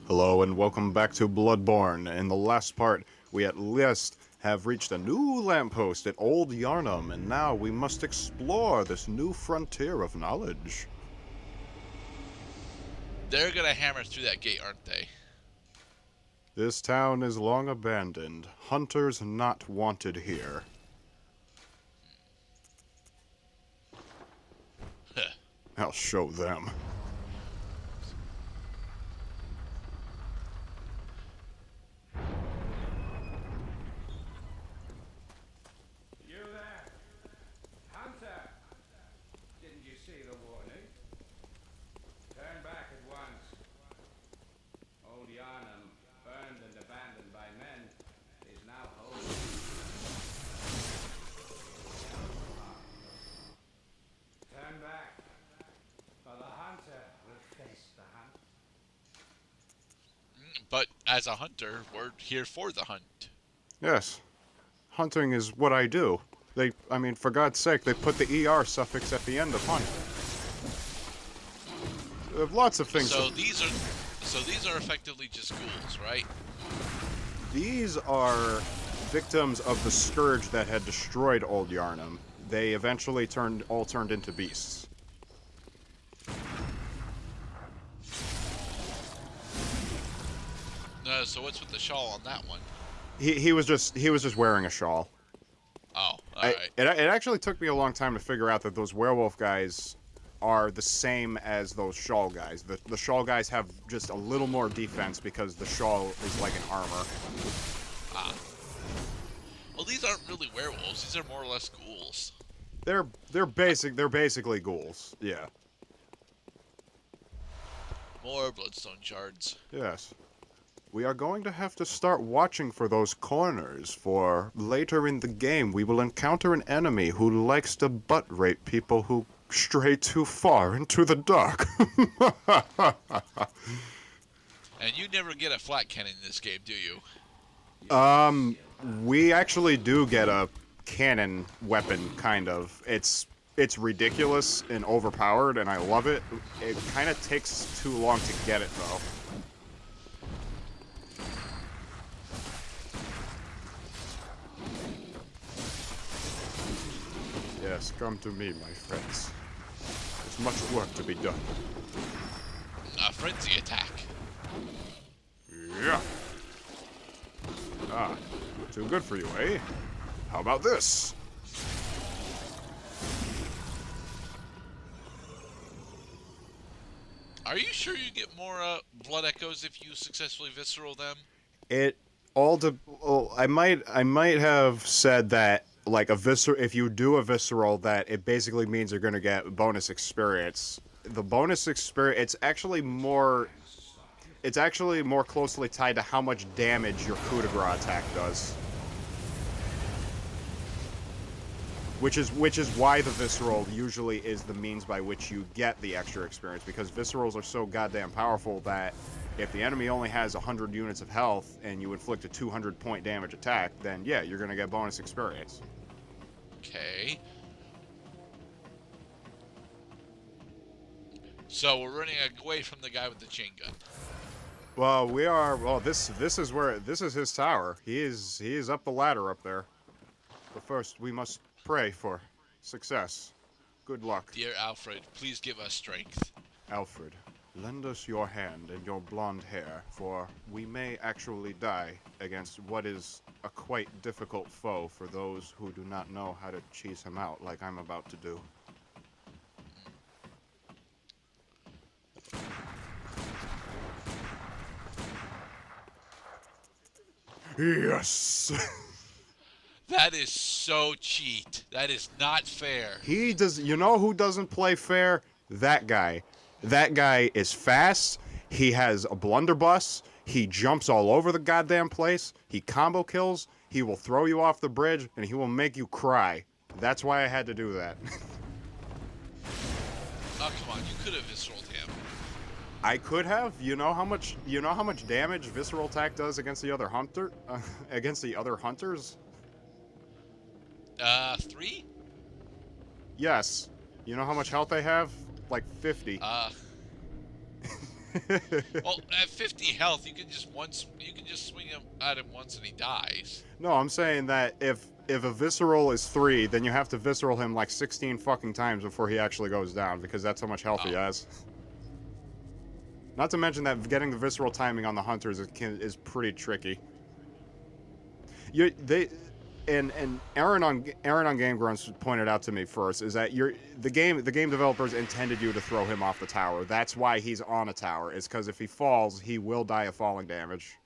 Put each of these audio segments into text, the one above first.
Hello and welcome back to Bloodborne. In the last part, we at last have reached a new lamppost at Old Yarnum, and now we must explore this new frontier of knowledge. They're gonna hammer through that gate, aren't they? This town is long abandoned. Hunters not wanted here. I'll show them. You there? Hunter! Didn't you see the warning? Turn back at once. Old Yarnum, burned and abandoned by men, is now whole. Turn back, for the hunter will face the hunt. But as a hunter, we're here for the hunt. Yes, hunting is what I do. For God's sake, they put the ER suffix at the end of hunt. They have lots of things. So these are effectively just ghouls, right? These are victims of the scourge that had destroyed Old Yarnum. They eventually turned into beasts. So what's with the shawl on that one? He was just wearing a shawl. Oh, alright. It actually took me a long time to figure out that those werewolf guys are the same as those shawl guys. The shawl guys have just a little more defense because the shawl is like an armor. Ah. Well, these aren't really werewolves. These are more or less ghouls. They're basically ghouls. Yeah. More bloodstone shards. Yes. We are going to have to start watching for those corners, for later in the game we will encounter an enemy who likes to butt rape people who stray too far into the dark. And you never get a flat cannon in this game, do you? We actually do get a cannon weapon, kind of. It's ridiculous and overpowered, and I love it. It kind of takes too long to get it, though. Yes, come to me, my friends. There's much work to be done. A frenzy attack. Yeah. Ah, too good for you, eh? How about this? Are you sure you get more blood echoes if you successfully visceral them? It all de- well, I might have said that like if you do a visceral, that it basically means you're going to get bonus experience. The bonus experience, it's actually more closely tied to how much damage your coup de grace attack does. Which is why the visceral usually is the means by which you get the extra experience, because viscerals are so goddamn powerful that if the enemy only has 100 units of health and you inflict a 200 point damage attack, then yeah, you're gonna get bonus experience. Okay. So we're running away from the guy with the chain gun. Well, we are. Well, this is his tower. He is up the ladder up there. But first, we must pray for success. Good luck. Dear Alfred, please give us strength. Alfred, lend us your hand and your blonde hair, for we may actually die against what is a quite difficult foe for those who do not know how to cheese him out like I'm about to do. Yes! That is so cheat. That is not fair. He does. You know who doesn't play fair? That guy. That guy is fast. He has a blunderbuss. He jumps all over the goddamn place. He combo kills. He will throw you off the bridge, and he will make you cry. That's why I had to do that. Oh, come on. You could have visceraled him. I could have. You know how much damage visceral attack does against the other against the other hunters? 3? Yes. You know how much health they have? Like 50. Well, at 50 health, you can just swing him at him once and he dies. No, I'm saying that if a visceral is 3, then you have to visceral him like 16 fucking times before he actually goes down, because that's how much health he has. Not to mention that getting the visceral timing on the hunters is pretty tricky. And Aaron on Game Grunts pointed out to me first is that the game developers intended you to throw him off the tower. That's why he's on a tower. Is because if he falls, he will die of falling damage.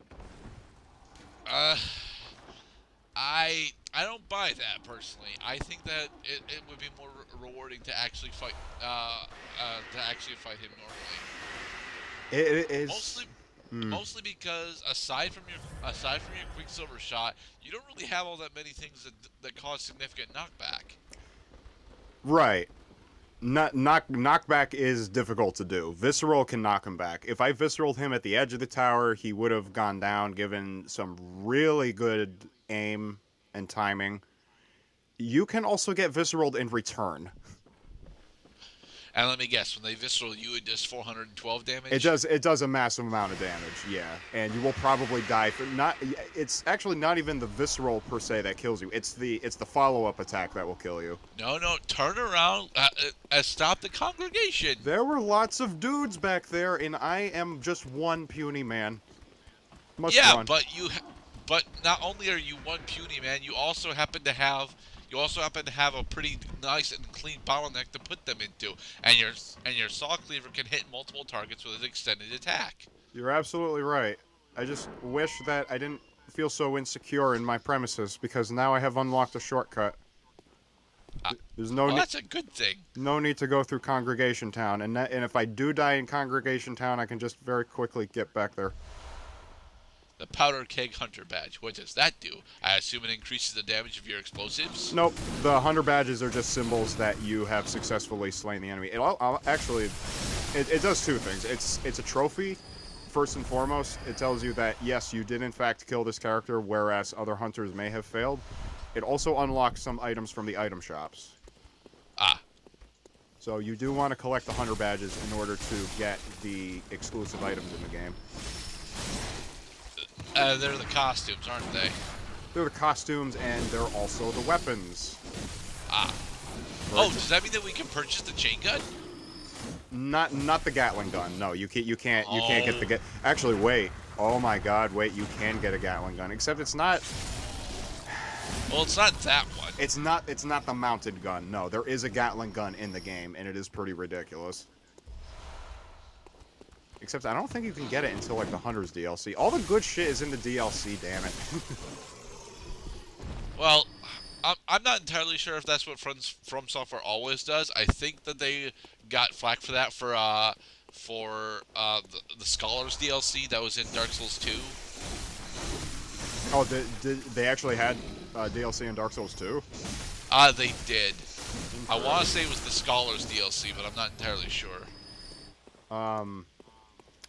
I don't buy that personally. I think that it would be more rewarding to actually fight him normally. It is Mostly because aside from your Quicksilver shot, you don't really have all that many things that cause significant knockback. right. Knockback is difficult to do. Visceral can knock him back. If I visceraled him at the edge of the tower, he would have gone down given some really good aim and timing. You can also get visceraled in return. And let me guess, when they visceral you, it does 412 damage? It does a massive amount of damage, yeah. And you will probably die for it's actually not even the visceral per se that kills you. It's the follow-up attack that will kill you. No, turn around and stop the congregation. There were lots of dudes back there, and I am just one puny man. Yeah, run. but not only are you one puny man, you also happen to have a pretty nice and clean bottleneck to put them into, and your saw cleaver can hit multiple targets with an extended attack. You're absolutely right. I just wish that I didn't feel so insecure in my premises, because now I have unlocked a shortcut. There's that's a good thing. No need to go through Congregation Town, and if I do die in Congregation Town, I can just very quickly get back there. The Powder Keg Hunter Badge. What does that do? I assume it increases the damage of your explosives? Nope. The Hunter Badges are just symbols that you have successfully slain the enemy. It does two things. It's a trophy, first and foremost. It tells you that, yes, you did in fact kill this character, whereas other hunters may have failed. It also unlocks some items from the item shops. So you do want to collect the Hunter Badges in order to get the exclusive items in the game. They're the costumes, aren't they? They're the costumes, and they're also the weapons. Oh, does that mean that we can purchase the chain gun? Not the Gatling gun. No, you can't get the Actually, wait. Oh my God, wait. You can get a Gatling gun, except it's not. Well, it's not that one. It's not the mounted gun. No, there is a Gatling gun in the game, and it is pretty ridiculous. Except I don't think you can get it until like the Hunters DLC. All the good shit is in the DLC, damn it. Well, I'm not entirely sure if that's what From Software always does. I think that they got flack for that for the Scholars DLC that was in Dark Souls 2. Oh, they actually had DLC in Dark Souls 2? They did. I want to say it was the Scholars DLC, but I'm not entirely sure.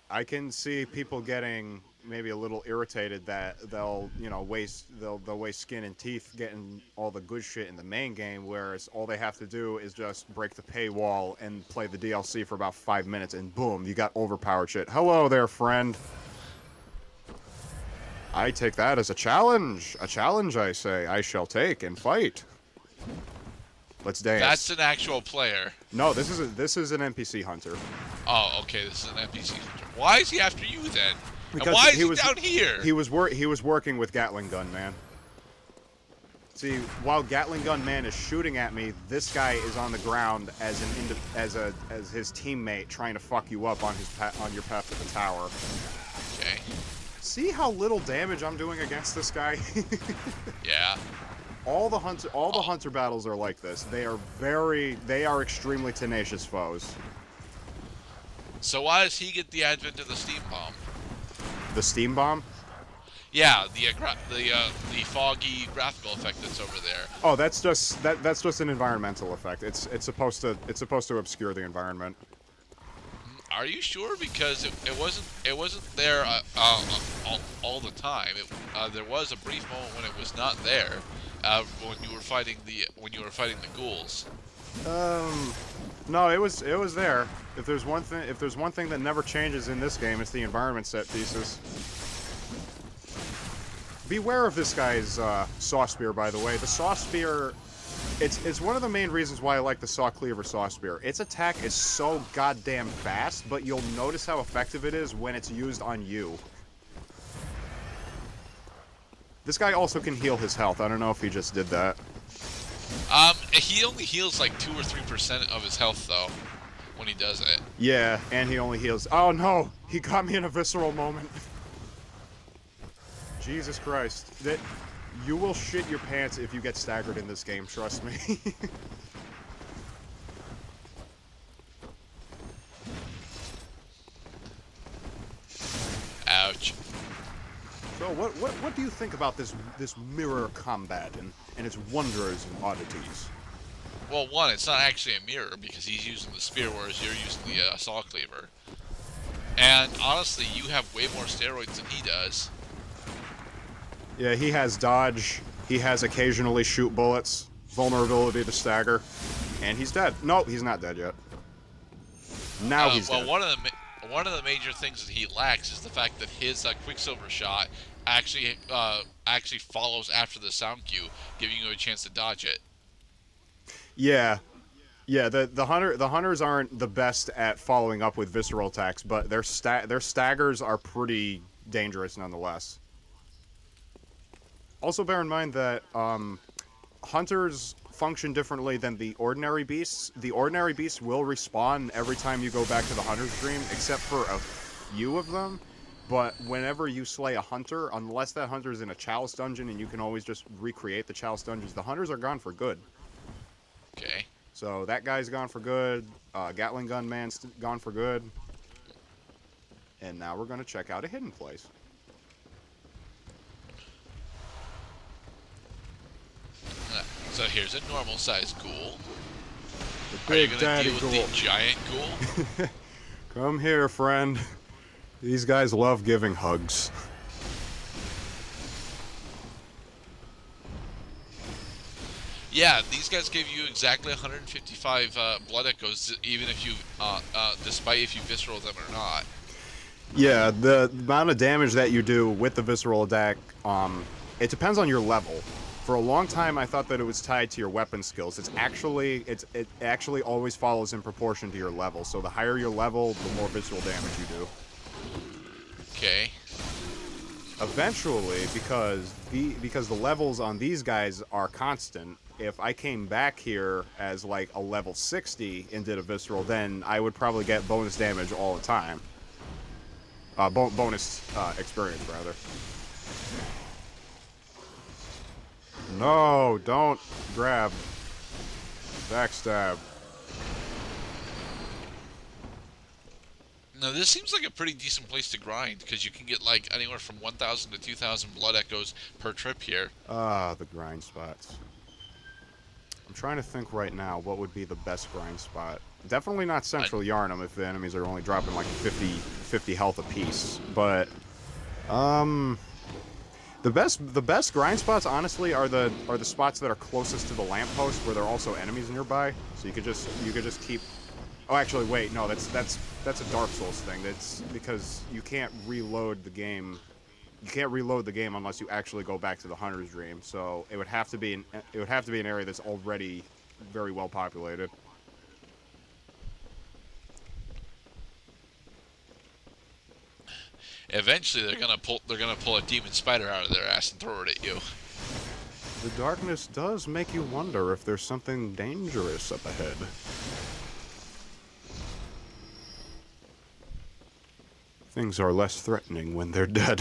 I can see people getting maybe a little irritated that they'll waste skin and teeth getting all the good shit in the main game, whereas all they have to do is just break the paywall and play the DLC for about 5 minutes, and boom, you got overpowered shit. Hello there, friend. I take that as a challenge. A challenge, I say. I shall take and fight. Let's dance. That's an actual player. No, this is an NPC hunter. Oh, okay, this is an NPC hunter. Why is he after you then? Because and why is he down here? He was working with Gatling Gun Man. See, while Gatling Gun Man is shooting at me, this guy is on the ground as his teammate trying to fuck you up on your path to the tower. Okay. See how little damage I'm doing against this guy? Yeah. All the hunter battles are like this. They are extremely tenacious foes. So why does he get the advent of the steam bomb? The steam bomb? Yeah, the foggy graphical effect that's over there. Oh, that's just an environmental effect. It's supposed to obscure the environment. Are you sure? Because it wasn't there all the time. There was a brief moment when it was not there. When you were fighting the ghouls. No, it was there. If there's one thing that never changes in this game, it's the environment set pieces. Beware of this guy's saw spear, by the way. The saw spear, it's one of the main reasons why I like the saw cleaver saw spear. Its attack is so goddamn fast, but you'll notice how effective it is when it's used on you. This guy also can heal his health. I don't know if he just did that. He only heals like 2 or 3% of his health though, when he does it. Yeah, and he only heals. Oh no, he got me in a visceral moment. Jesus Christ. You will shit your pants if you get staggered in this game, trust me. Ouch. So what do you think about this mirror combat and its wonders and oddities? Well, one, it's not actually a mirror because he's using the spear, whereas you're using the saw cleaver. And honestly, you have way more steroids than he does. Yeah, he has dodge. He has occasionally shoot bullets, vulnerability to stagger, and he's dead. No, he's not dead yet. Now he's dead. One of the major things that he lacks is the fact that his Quicksilver shot actually follows after the sound cue, giving you a chance to dodge it. Yeah. Yeah, the hunters aren't the best at following up with visceral attacks, but their staggers are pretty dangerous nonetheless. Also bear in mind that hunters function differently than the ordinary beasts. The ordinary beasts will respawn every time you go back to the hunter's dream, except for a few of them. But whenever you slay a hunter, unless that hunter's in a chalice dungeon and you can always just recreate the chalice dungeons, the hunters are gone for good. Okay. So that guy's gone for good. Gatling gun man's gone for good. And now we're going to check out a hidden place. So here's a normal sized ghoul. The Are you big gonna daddy deal with ghoul. the giant ghoul? Come here, friend. These guys love giving hugs. Yeah, these guys give you exactly 155 blood echoes, even if you, despite if you visceral them or not. Yeah, the amount of damage that you do with the visceral attack, it depends on your level. For a long time, I thought that it was tied to your weapon skills. It actually always follows in proportion to your level. So the higher your level, the more visceral damage you do. Okay. Eventually, because the levels on these guys are constant, if I came back here as like a level 60 and did a visceral, then I would probably get bonus damage all the time. Bonus experience, rather. No, don't grab. Backstab. Now this seems like a pretty decent place to grind, because you can get like anywhere from 1,000 to 2,000 blood echoes per trip here. The grind spots. I'm trying to think right now what would be the best grind spot. Definitely not Central Yarnum if the enemies are only dropping like 50 health apiece. But the best grind spots honestly are the spots that are closest to the lamppost where there are also enemies nearby. So you could just keep. Oh, actually, wait, no, that's a Dark Souls thing. That's because you can't reload the game. You can't reload the game unless you actually go back to the Hunter's Dream. So it would have to be an area that's already very well populated. Eventually, they're gonna pull a demon spider out of their ass and throw it at you. The darkness does make you wonder if there's something dangerous up ahead. Things are less threatening when they're dead.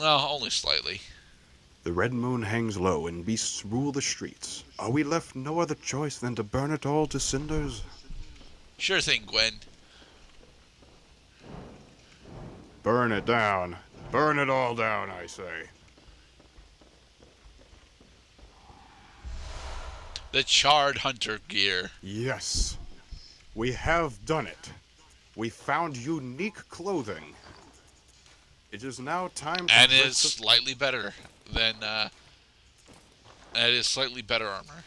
No, only slightly. The red moon hangs low and beasts rule the streets. Are we left no other choice than to burn it all to cinders? Sure thing, Gwen. Burn it down. Burn it all down, I say. The charred hunter gear. Yes. We have done it. We found unique clothing. It is now time to... And it is slightly better than, it is slightly better armor.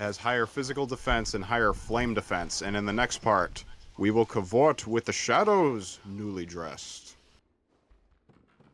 has higher physical defense and higher flame defense. And in the next part, we will cavort with the shadows newly dressed.